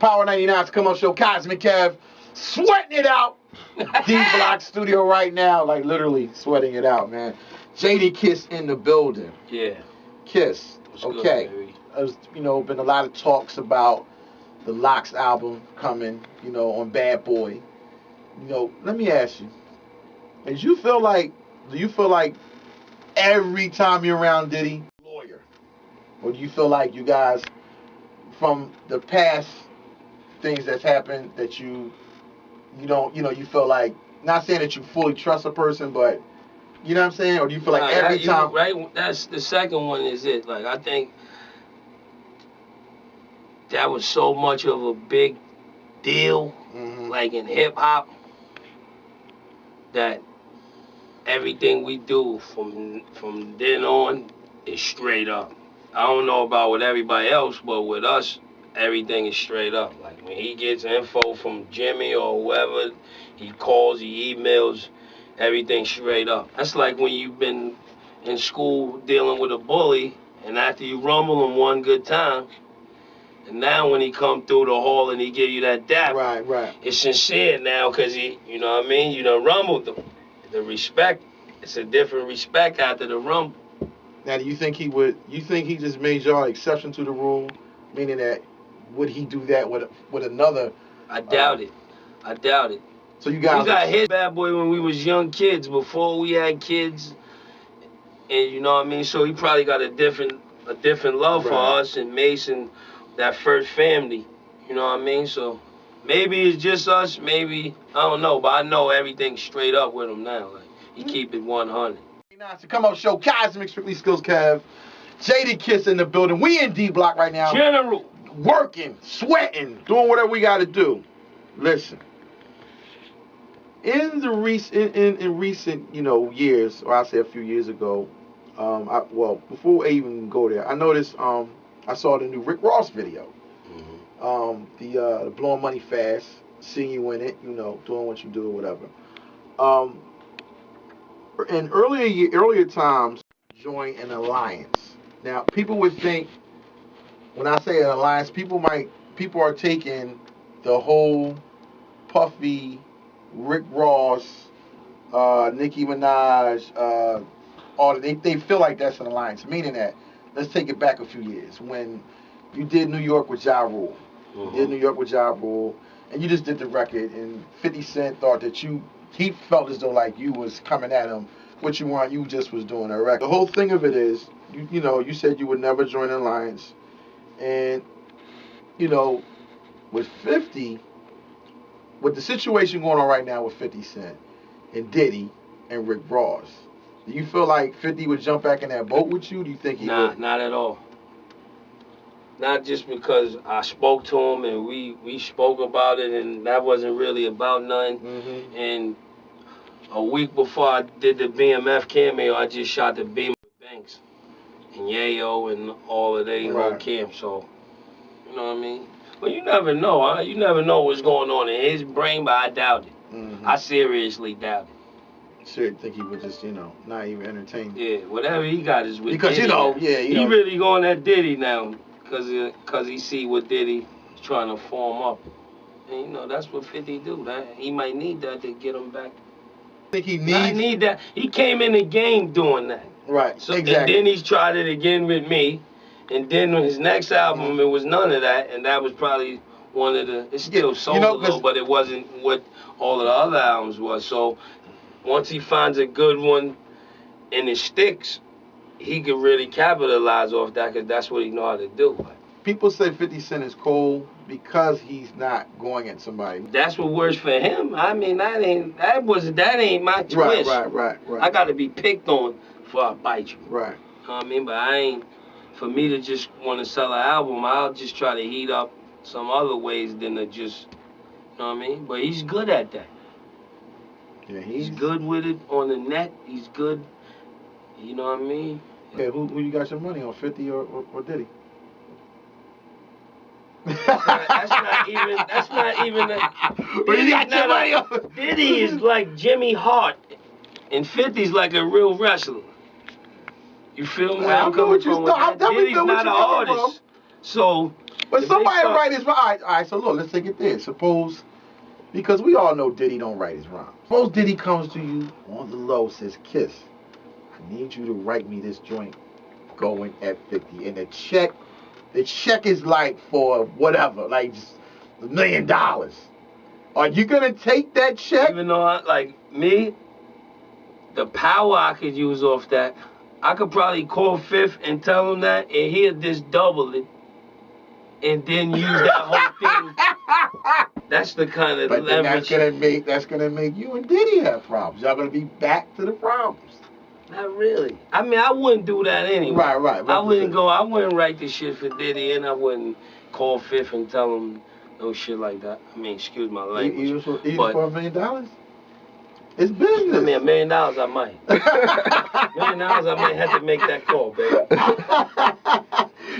Power 99's Come On Show, Cosmic Kev, sweating it out. D-Block studio right now, like literally sweating it out, man. Jadakiss in the building. Yeah. Kiss. What's okay. Good, There's, been a lot of talks about the Locks album coming, on Bad Boy. Let me ask you, do you feel like every time you're around Diddy, lawyer? Or do you feel like you guys, from the past things that's happened, that you feel like, not saying that you fully trust a person, but, you know what I'm saying? Or do you feel like every time? Right, that's the second one is it. Like, I think that was so much of a big deal, like in hip-hop, that everything we do from then on is straight up. I don't know about with everybody else, but with us, everything is straight up. Like when he gets info from Jimmy or whoever, he calls, he emails, everything straight up. That's like when you've been in school dealing with a bully, and after you rumble him one good time, and now when he come through the hall and he give you that dap, right, it's sincere now because he, you know what I mean? You done rumbled him. The respect, it's a different respect after the rumble. Now, do you think he just made y'all exception to the rule, meaning that would he do that with another? I doubt it. I doubt it. So you guys, we got hit Bad Boy when we was young kids, before we had kids, and you know what I mean. So he probably got a different love for us and Mason, that first family. You know what I mean. So maybe it's just us. Maybe I don't know, but I know everything's straight up with him now. Like he keep it 100. To Come On Show, Cosmic Strictly Skills Kev, Jadakiss in the building. We in D-Block right now. General. Working, sweating, doing whatever we got to do. Listen, in recent years, or I'll say a few years ago, before I even go there, I noticed I saw the new Rick Ross video. The Blowing Money Fast, seeing you in it, doing what you do or whatever. In earlier times, join an alliance. Now, people would think, when I say an alliance, people are taking the whole Puffy, Rick Ross, Nicki Minaj, they feel like that's an alliance. Meaning that, let's take it back a few years when you did New York with Ja Rule. You did New York with Ja Rule, and you just did the record, and 50 Cent thought that he felt as though like you was coming at him, what you want, you just was doing a record. The whole thing of it is, you said you would never join an alliance, and, with 50, with the situation going on right now with 50 Cent and Diddy and Rick Ross, do you feel like 50 would jump back in that boat with you? Do you think he would? Not at all. Not just because I spoke to him and we spoke about it, and that wasn't really about nothing. And a week before I did the BMF cameo, I just shot the Beam with Banks and Yayo and all of they whole camp. So, you know what I mean? Well, you never know, huh? You never know what's going on in his brain, but I doubt it. I seriously doubt it. Sure, think he would just, not even entertain. Yeah, whatever he got is with because Diddy. He really going at Diddy now. Because he see what Diddy is trying to form up. And, that's what 50 do. He might need that to get him back. I think he need that. He came in the game doing that. Right, so, exactly. And then he's tried it again with me. And then with his next album, it was none of that. And that was probably one of the... It still sold a little, but it wasn't what all of the other albums was. So once he finds a good one and it sticks, he could really capitalize off that because that's what he know how to do. People say 50 Cent is cold because he's not going at somebody. That's what works for him. I mean, that ain't my twist. Right. I got to be picked on before I bite you. Right. You know what I mean? But I ain't, for me to just want to sell an album, I'll just try to heat up some other ways than to just, you know what I mean? But he's good at that. Yeah, he's good with it on the net. He's good, you know what I mean? Okay, who you got your money on, 50 or Diddy? That's not even Diddy is like Jimmy Hart, and 50's like a real wrestler. You feel me? I'm coming from with that. Diddy's not an artist. So But somebody write his rhyme. All right, so look, let's take it there. Suppose, because we all know Diddy don't write his rhymes. Suppose Diddy comes to you on the low, says, Kiss, I need you to write me this joint going at 50. And the check is like for whatever, like just $1 million. Are you going to take that check? Even though, the power I could use off that, I could probably call Fifth and tell him that, and he'll just double it, and then use that whole thing. That's the kind of leverage. That's gonna make you and Diddy have problems. Y'all gonna be back to the problems. Not really. I wouldn't do that anyway. Right. I wouldn't write the shit for Diddy, and I wouldn't call Fifth and tell him no shit like that. Excuse my language. Even for $1 million? It's business. $1 million I might. $1 million I might have to make that call, baby.